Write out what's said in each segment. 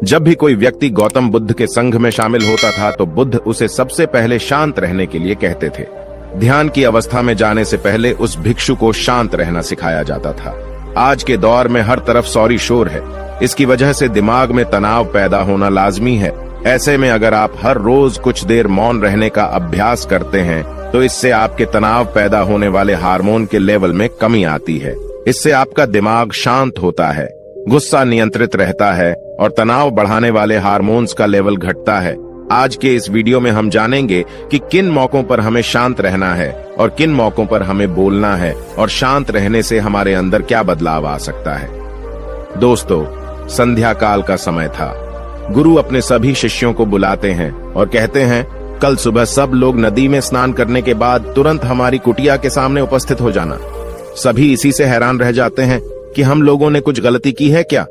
जब भी कोई व्यक्ति गौतम बुद्ध के संघ में शामिल होता था तो बुद्ध उसे सबसे पहले शांत रहने के लिए कहते थे। ध्यान की अवस्था में जाने से पहले उस भिक्षु को शांत रहना सिखाया जाता था। आज के दौर में हर तरफ सौरी शोर है। इसकी वजह से दिमाग में तनाव पैदा होना लाजमी है। ऐसे में अगर आप हर रोज कुछ देर मौन रहने का अभ्यास करते हैं तो इससे आपके तनाव पैदा होने वाले हार्मोन के लेवल में कमी आती है। इससे आपका दिमाग शांत होता है, गुस्सा नियंत्रित रहता है और तनाव बढ़ाने वाले हार्मोन्स का लेवल घटता है। आज के इस वीडियो में हम जानेंगे कि किन मौकों पर हमें शांत रहना है और किन मौकों पर हमें बोलना है और शांत रहने से हमारे अंदर क्या बदलाव आ सकता है। दोस्तों, संध्या काल का समय था। गुरु अपने सभी शिष्यों को बुलाते हैं और कहते हैं, कल सुबह सब लोग नदी में स्नान करने के बाद तुरंत हमारी कुटिया के सामने उपस्थित हो जाना। सभी इसी से हैरान रह जाते हैं कि हम लोगों ने कुछ गलती की है क्या,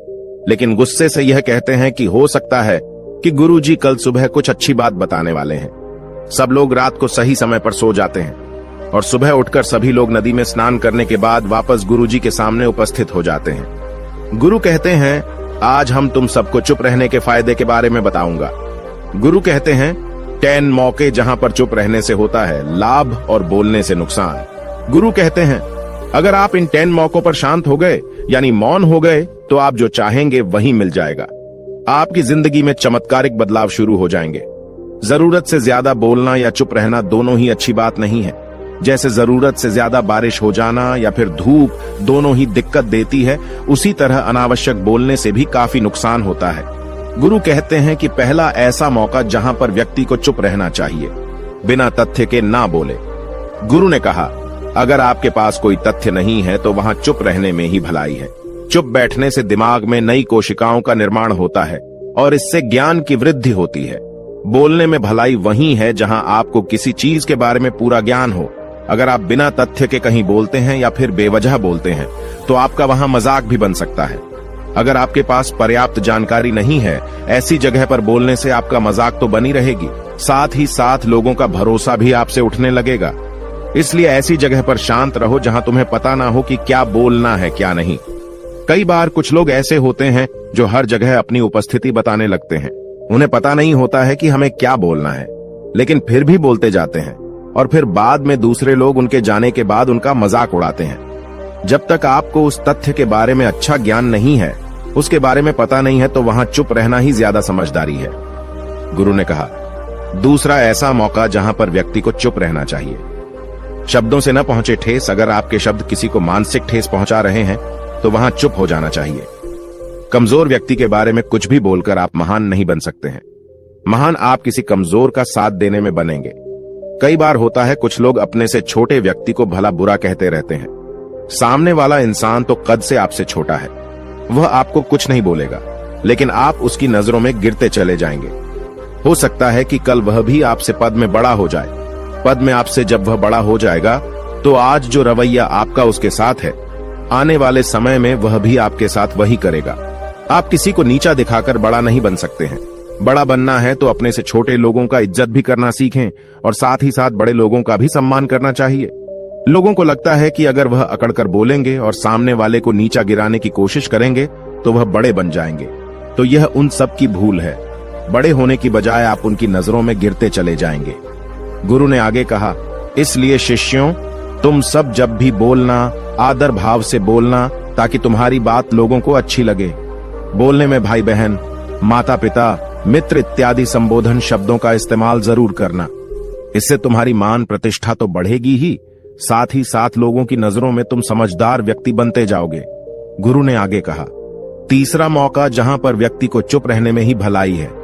लेकिन गुस्से से यह कहते हैं कि हो सकता है कि गुरुजी कल सुबह कुछ अच्छी बात बताने वाले हैं। सब लोग रात को सही समय पर सो जाते हैं और सुबह उठकर सभी लोग नदी में स्नान करने के बाद वापस गुरुजी के सामने उपस्थित हो जाते हैं। गुरु कहते हैं, आज हम तुम सबको चुप रहने के फायदे के बारे में बताऊंगा। गुरु कहते हैं, 10 मौके जहां पर चुप रहने से होता है लाभ और बोलने से नुकसान। गुरु कहते हैं, अगर आप इन 10 मौकों पर शांत हो गए यानी मौन हो गए तो आप जो चाहेंगे वही मिल जाएगा। आपकी जिंदगी में चमत्कारिक बदलाव शुरू हो जाएंगे। जरूरत से ज्यादा बोलना या चुप रहना दोनों ही अच्छी बात नहीं है। जैसे जरूरत से ज्यादा बारिश हो जाना या फिर धूप दोनों ही दिक्कत देती है, उसी तरह अनावश्यक बोलने से भी काफी नुकसान होता है। गुरु कहते हैं कि पहला ऐसा मौका जहां पर व्यक्ति को चुप रहना चाहिए, बिना तथ्य के ना बोले। गुरु ने कहा, अगर आपके पास कोई तथ्य नहीं है तो वहां चुप रहने में ही भलाई है। चुप बैठने से दिमाग में नई कोशिकाओं का निर्माण होता है और इससे ज्ञान की वृद्धि होती है। बोलने में भलाई वही है जहां आपको किसी चीज के बारे में पूरा ज्ञान हो। अगर आप बिना तथ्य के कहीं बोलते हैं या फिर बेवजह बोलते हैं तो आपका वहां मजाक भी बन सकता है। अगर आपके पास पर्याप्त जानकारी नहीं है, ऐसी जगह पर बोलने से आपका मजाक तो बनी रहेगी, साथ ही साथ लोगों का भरोसा भी आपसे उठने लगेगा। इसलिए ऐसी जगह पर शांत रहो जहां तुम्हें पता ना हो कि क्या बोलना है क्या नहीं। कई बार कुछ लोग ऐसे होते हैं जो हर जगह अपनी उपस्थिति बताने लगते हैं। उन्हें पता नहीं होता है कि हमें क्या बोलना है, लेकिन फिर भी बोलते जाते हैं और फिर बाद में दूसरे लोग उनके जाने के बाद उनका मजाक उड़ाते हैं। जब तक आपको उस तथ्य के बारे में अच्छा ज्ञान नहीं है, उसके बारे में पता नहीं है, तो वहां चुप रहना ही ज्यादा समझदारी है। गुरु ने कहा, दूसरा ऐसा मौका जहां पर व्यक्ति को चुप रहना चाहिए। शब्दों से न पहुंचे ठेस, अगर आपके शब्द किसी को मानसिक ठेस पहुंचा रहे हैं तो वहां चुप हो जाना चाहिए। कमजोर व्यक्ति के बारे में कुछ भी बोलकर आप महान नहीं बन सकते हैं। महान आप किसी कमजोर का साथ देने में बनेंगे। कई बार होता है कुछ लोग अपने से छोटे व्यक्ति को भला बुरा कहते रहते हैं। सामने वाला इंसान तो कद से आपसे छोटा है, वह आपको कुछ नहीं बोलेगा, लेकिन आप उसकी नजरों में गिरते चले जाएंगे। हो सकता है कि कल वह भी आपसे पद में बड़ा हो जाए। पद में आपसे जब वह बड़ा हो जाएगा तो आज जो रवैया आपका उसके साथ है, आने वाले समय में वह भी आपके साथ वही करेगा। आप किसी को नीचा दिखाकर बड़ा नहीं बन सकते हैं। बड़ा बनना है तो अपने से छोटे लोगों का इज्जत भी करना सीखें और साथ ही साथ बड़े लोगों का भी सम्मान करना चाहिए। लोगों को लगता है कि अगर वह अकड़कर बोलेंगे और सामने वाले को नीचा गिराने की कोशिश करेंगे तो वह बड़े बन जाएंगे, तो यह उन सब की भूल है। बड़े होने की बजाय आप उनकी नजरों में गिरते चले जाएंगे। गुरु ने आगे कहा, इसलिए शिष्यों, तुम सब जब भी बोलना आदर भाव से बोलना ताकि तुम्हारी बात लोगों को अच्छी लगे। बोलने में भाई बहन, माता पिता, मित्र इत्यादि संबोधन शब्दों का इस्तेमाल जरूर करना। इससे तुम्हारी मान प्रतिष्ठा तो बढ़ेगी ही, साथ ही साथ लोगों की नजरों में तुम समझदार व्यक्ति बनते जाओगे। गुरु ने आगे कहा, तीसरा मौका जहां पर व्यक्ति को चुप रहने में ही भलाई है।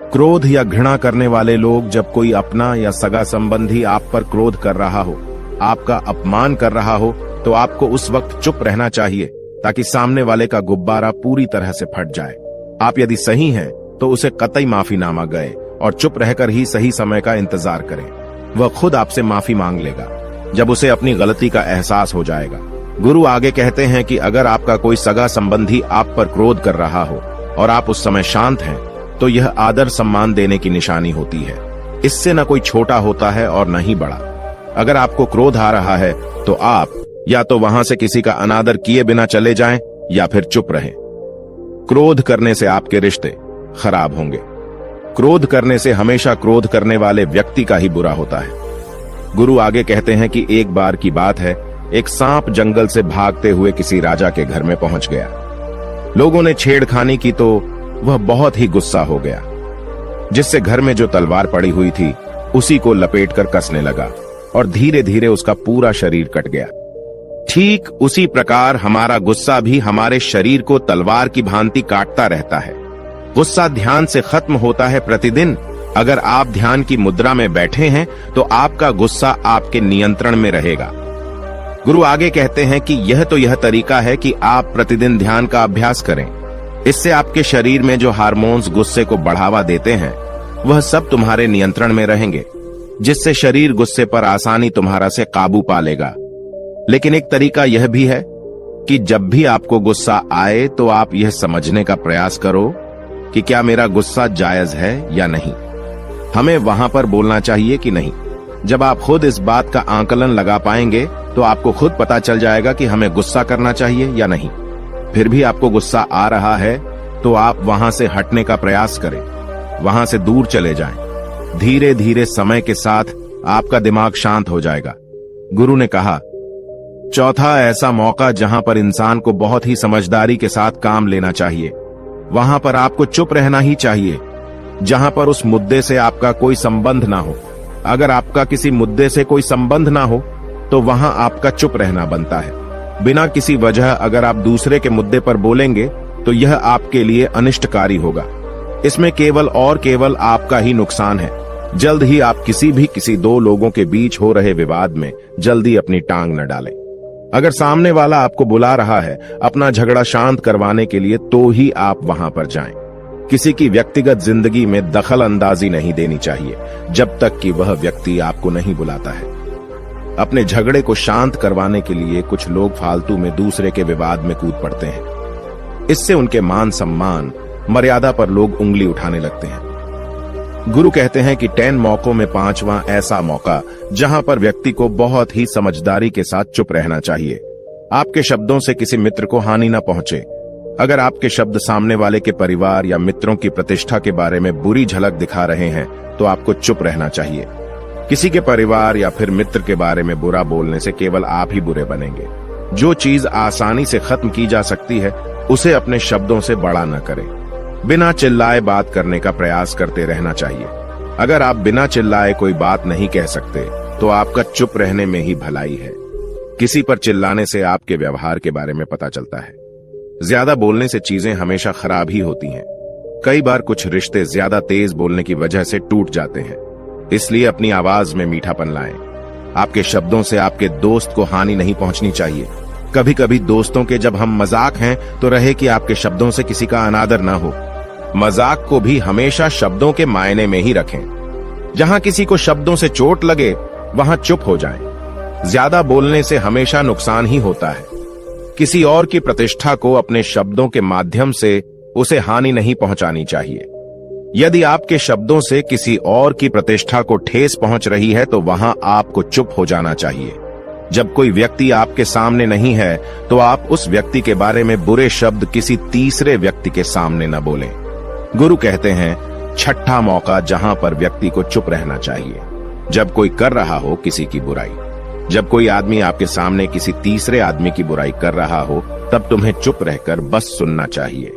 क्रोध या घृणा करने वाले लोग, जब कोई अपना या सगा संबंधी आप पर क्रोध कर रहा हो, आपका अपमान कर रहा हो, तो आपको उस वक्त चुप रहना चाहिए ताकि सामने वाले का गुब्बारा पूरी तरह से फट जाए। आप यदि सही हैं तो उसे कतई माफीनामा गए और चुप रहकर ही सही समय का इंतजार करें। वह खुद आपसे माफी मांग लेगा जब उसे अपनी गलती का एहसास हो जाएगा। गुरु आगे कहते हैं कि अगर आपका कोई सगा संबंधी आप पर क्रोध कर रहा हो और आप उस समय शांत हैं, तो यह आदर सम्मान देने की निशानी होती है। इससे न कोई छोटा होता है और न ही बड़ा। अगर आपको क्रोध आ रहा है तो आप या तो वहां से किसी का अनादर किए बिना चले जाएं या फिर चुप रहें। क्रोध करने से आपके रिश्ते, खराब होंगे। क्रोध करने से हमेशा क्रोध करने वाले व्यक्ति का ही बुरा होता है। गुरु आगे कहते हैं कि एक बार की बात है, एक सांप जंगल से भागते हुए किसी राजा के घर में पहुंच गया। लोगों ने छेड़खानी की तो वह बहुत ही गुस्सा हो गया, जिससे घर में जो तलवार पड़ी हुई थी उसी को लपेटकर कसने लगा और धीरे धीरे उसका पूरा शरीर कट गया। ठीक उसी प्रकार हमारा गुस्सा भी हमारे शरीर को तलवार की भांति काटता रहता है। गुस्सा ध्यान से खत्म होता है प्रतिदिन। अगर आप ध्यान की मुद्रा में बैठे हैं तो आपका गुस्सा आपके नियंत्रण में रहेगा। गुरु आगे कहते हैं कि यह तरीका है कि आप प्रतिदिन ध्यान का अभ्यास करें। इससे आपके शरीर में जो हार्मोन्स गुस्से को बढ़ावा देते हैं वह सब तुम्हारे नियंत्रण में रहेंगे, जिससे शरीर गुस्से पर आसानी तुम्हारा से काबू पा लेगा। लेकिन एक तरीका यह भी है कि जब भी आपको गुस्सा आए तो आप यह समझने का प्रयास करो कि क्या मेरा गुस्सा जायज है या नहीं। हमें वहां पर बोलना चाहिए कि नहीं। जब आप खुद इस बात का आकलन लगा पाएंगे तो आपको खुद पता चल जाएगा कि हमें गुस्सा करना चाहिए या नहीं। फिर भी आपको गुस्सा आ रहा है तो आप वहां से हटने का प्रयास करें, वहां से दूर चले जाएं। धीरे धीरे समय के साथ आपका दिमाग शांत हो जाएगा। गुरु ने कहा, चौथा ऐसा मौका जहां पर इंसान को बहुत ही समझदारी के साथ काम लेना चाहिए, वहां पर आपको चुप रहना ही चाहिए, जहां पर उस मुद्दे से आपका कोई संबंध ना हो। अगर आपका किसी मुद्दे से कोई संबंध ना हो तो वहां आपका चुप रहना बनता है। बिना किसी वजह अगर आप दूसरे के मुद्दे पर बोलेंगे तो यह आपके लिए अनिष्टकारी होगा। इसमें केवल और केवल आपका ही नुकसान है। जल्द ही आप किसी दो लोगों के बीच हो रहे विवाद में जल्दी अपनी टांग न डालें। अगर सामने वाला आपको बुला रहा है अपना झगड़ा शांत करवाने के लिए तो ही आप वहां पर जाएं। किसी की व्यक्तिगत जिंदगी में दखल अंदाजी नहीं देनी चाहिए जब तक कि वह व्यक्ति आपको नहीं बुलाता है। अपने झगड़े को शांत करवाने के लिए कुछ लोग फालतू में दूसरे के विवाद में कूद पड़ते हैं। इससे उनके मान सम्मान मर्यादा पर लोग उंगली उठाने लगते हैं। गुरु कहते हैं कि 10 मौकों में 5वां ऐसा मौका जहां पर व्यक्ति को बहुत ही समझदारी के साथ चुप रहना चाहिए। आपके शब्दों से किसी मित्र को हानि न पहुंचे। अगर आपके शब्द सामने वाले के परिवार या मित्रों की प्रतिष्ठा के बारे में बुरी झलक दिखा रहे हैं तो आपको चुप रहना चाहिए। किसी के परिवार या फिर मित्र के बारे में बुरा बोलने से केवल आप ही बुरे बनेंगे। जो चीज आसानी से खत्म की जा सकती है उसे अपने शब्दों से बड़ा न करें। बिना चिल्लाए बात करने का प्रयास करते रहना चाहिए। अगर आप बिना चिल्लाए कोई बात नहीं कह सकते तो आपका चुप रहने में ही भलाई है। किसी पर चिल्लाने से आपके व्यवहार के बारे में पता चलता है। ज्यादा बोलने से चीजें हमेशा खराब ही होती हैं। कई बार कुछ रिश्ते ज्यादा तेज बोलने की वजह से टूट जाते हैं। इसलिए अपनी आवाज में मीठापन लाएं। आपके शब्दों से आपके दोस्त को हानि नहीं पहुंचनी चाहिए। कभी कभी दोस्तों के जब हम मजाक हैं तो रहे कि आपके शब्दों से किसी का अनादर ना हो। मजाक को भी हमेशा शब्दों के मायने में ही रखें। जहां किसी को शब्दों से चोट लगे वहां चुप हो जाएं। ज्यादा बोलने से हमेशा नुकसान ही होता है। किसी और की प्रतिष्ठा को अपने शब्दों के माध्यम से उसे हानि नहीं पहुंचानी चाहिए। यदि आपके शब्दों से किसी और की प्रतिष्ठा को ठेस पहुंच रही है तो वहां आपको चुप हो जाना चाहिए। जब कोई व्यक्ति आपके सामने नहीं है तो आप उस व्यक्ति के बारे में बुरे शब्द किसी तीसरे व्यक्ति के सामने न बोलें। गुरु कहते हैं, छठा मौका जहां पर व्यक्ति को चुप रहना चाहिए, जब कोई कर रहा हो किसी की बुराई। जब कोई आदमी आपके सामने किसी तीसरे आदमी की बुराई कर रहा हो तब तुम्हें चुप रहकर बस सुनना चाहिए।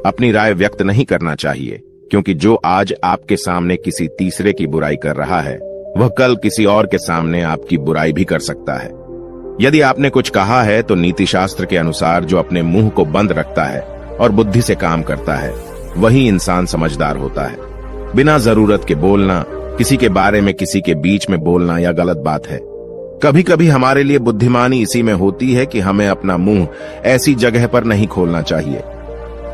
अपनी राय व्यक्त नहीं करना चाहिए, क्योंकि जो आज आपके सामने किसी तीसरे की बुराई कर रहा है वह कल किसी और के सामने आपकी बुराई भी कर सकता है। यदि आपने कुछ कहा है तो नीति शास्त्र के अनुसार जो अपने मुंह को बंद रखता है और बुद्धि से काम करता है वही इंसान समझदार होता है। बिना जरूरत के बोलना, किसी के बारे में किसी के बीच में बोलना यह गलत बात है। कभी कभी हमारे लिए बुद्धिमानी इसी में होती है कि हमें अपना मुंह ऐसी जगह पर नहीं खोलना चाहिए।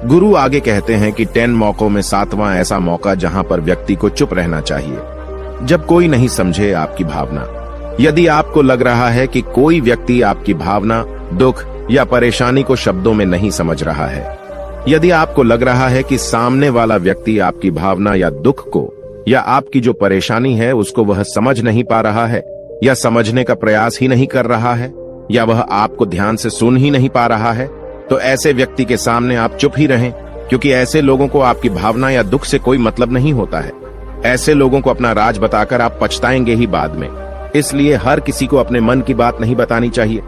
गुरु आगे कहते हैं कि 10 मौकों में 7वां ऐसा मौका जहां पर व्यक्ति को चुप रहना चाहिए, जब कोई नहीं समझे आपकी भावना। यदि आपको लग रहा है कि कोई व्यक्ति आपकी भावना, दुख या परेशानी को शब्दों में नहीं समझ रहा है, यदि आपको लग रहा है कि सामने वाला व्यक्ति आपकी भावना या दुख को या आपकी जो परेशानी है उसको वह समझ नहीं पा रहा है या समझने का प्रयास ही नहीं कर रहा है या वह आपको ध्यान से सुन ही नहीं पा रहा है, तो ऐसे व्यक्ति के सामने आप चुप ही रहें, क्योंकि ऐसे लोगों को आपकी भावना या दुख से कोई मतलब नहीं होता है। ऐसे लोगों को अपना राज बताकर आप पछताएंगे ही बाद में। इसलिए हर किसी को अपने मन की बात नहीं बतानी चाहिए।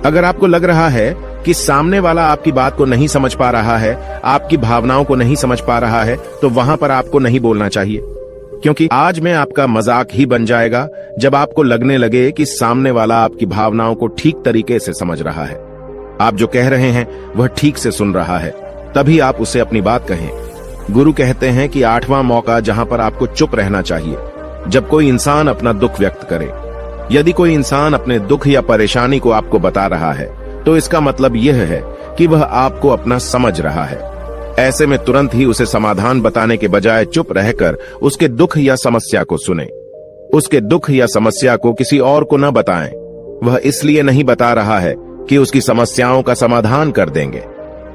अगर आपको लग रहा है कि सामने वाला आपकी बात को नहीं समझ पा रहा है, आपकी भावनाओं को नहीं समझ पा रहा है, तो वहां पर आपको नहीं बोलना चाहिए, क्योंकि आज में आपका मजाक ही बन जाएगा जब आपको लगने लगे कि सामने वाला आपकी भावनाओं को ठीक तरीके से समझ रहा है। आप जो कह रहे हैं वह ठीक से सुन रहा है, तभी आप उसे अपनी बात कहें। गुरु कहते हैं कि 8वां मौका जहां पर आपको चुप रहना चाहिए, जब कोई इंसान अपना दुख व्यक्त करे। यदि कोई इंसान अपने दुख या परेशानी को आपको बता रहा है, तो इसका मतलब यह है कि वह आपको अपना समझ रहा है। ऐसे में तुरंत ही उसे समाधान बताने के बजाय चुप रहकर उसके दुख या समस्या को सुने। उसके दुख या समस्या को किसी और को न बताएं। वह इसलिए नहीं बता रहा है कि उसकी समस्याओं का समाधान कर देंगे,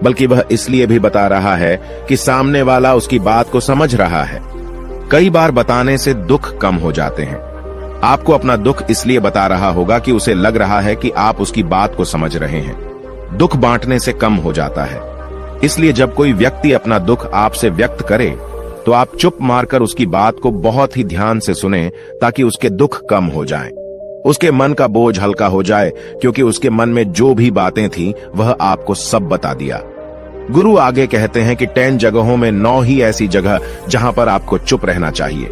बल्कि वह इसलिए भी बता रहा है कि सामने वाला उसकी बात को समझ रहा है। कई बार बताने से दुख कम हो जाते हैं। आपको अपना दुख इसलिए बता रहा होगा कि उसे लग रहा है कि आप उसकी बात को समझ रहे हैं। दुख बांटने से कम हो जाता है। इसलिए जब कोई व्यक्ति अपना दुख आपसे व्यक्त करे, तो आप चुप मारकर उसकी बात को बहुत ही ध्यान से सुनें, ताकि उसके दुख कम हो जाएं। उसके मन का बोझ हल्का हो जाए, क्योंकि उसके मन में जो भी बातें थीं, वह आपको सब बता दिया। गुरु आगे कहते हैं कि 10 जगहों में 9 ही ऐसी जगह जहां पर आपको चुप रहना चाहिए।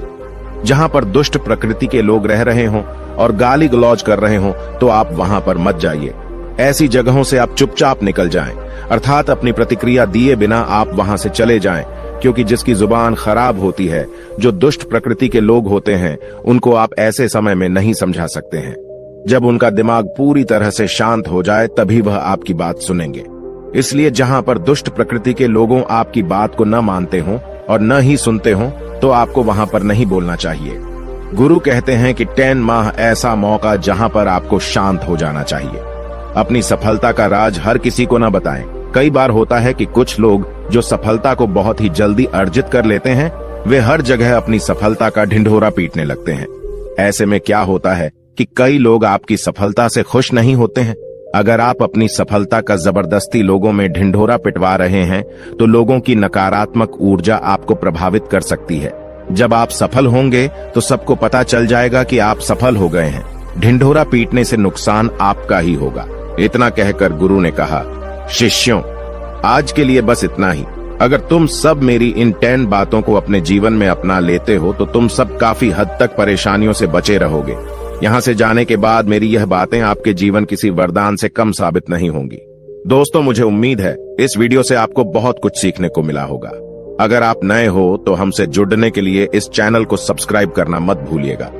जहां पर दुष्ट प्रकृति के लोग रह रहे हों और गाली गलौज कर रहे हों, तो आप वहां पर मत जाइए। ऐसी जगहों से आप चुपचाप निकल जाएं, अर्थात अपनी प्रतिक्रिया दिए बिना आप वहां से चले जाएं, क्योंकि जिसकी जुबान खराब होती है, जो दुष्ट प्रकृति के लोग होते हैं, उनको आप ऐसे समय में नहीं समझा सकते हैं। जब उनका दिमाग पूरी तरह से शांत हो जाए, तभी वह आपकी बात सुनेंगे। इसलिए जहां पर दुष्ट प्रकृति के लोगों आपकी बात को न मानते हों और न ही सुनते हों, तो आपको वहां पर नहीं बोलना चाहिए। गुरु कहते हैं कि 10 माह ऐसा मौका जहां पर आपको शांत हो जाना चाहिए। अपनी सफलता का राज हर किसी को न बताएं। कई बार होता है कि कुछ लोग जो सफलता को बहुत ही जल्दी अर्जित कर लेते हैं, वे हर जगह अपनी सफलता का ढिंढोरा पीटने लगते हैं। ऐसे में क्या होता है कि कई लोग आपकी सफलता से खुश नहीं होते हैं। अगर आप अपनी सफलता का जबरदस्ती लोगों में ढिंढोरा पिटवा रहे हैं, तो लोगों की नकारात्मक ऊर्जा आपको प्रभावित कर सकती है। जब आप सफल होंगे, तो सबको पता चल जाएगा कि आप सफल हो गए हैं। ढिंढोरा पीटने से नुकसान आपका ही होगा। इतना कहकर गुरु ने कहा, शिष्यों, आज के लिए बस इतना ही। अगर तुम सब मेरी इन 10 बातों को अपने जीवन में अपना लेते हो, तो तुम सब काफी हद तक परेशानियों से बचे रहोगे। यहाँ से जाने के बाद मेरी यह बातें आपके जीवन किसी वरदान से कम साबित नहीं होंगी। दोस्तों, मुझे उम्मीद है इस वीडियो से आपको बहुत कुछ सीखने को मिला होगा। अगर आप नए हो तो हमसे जुड़ने के लिए इस चैनल को सब्सक्राइब करना मत भूलिएगा।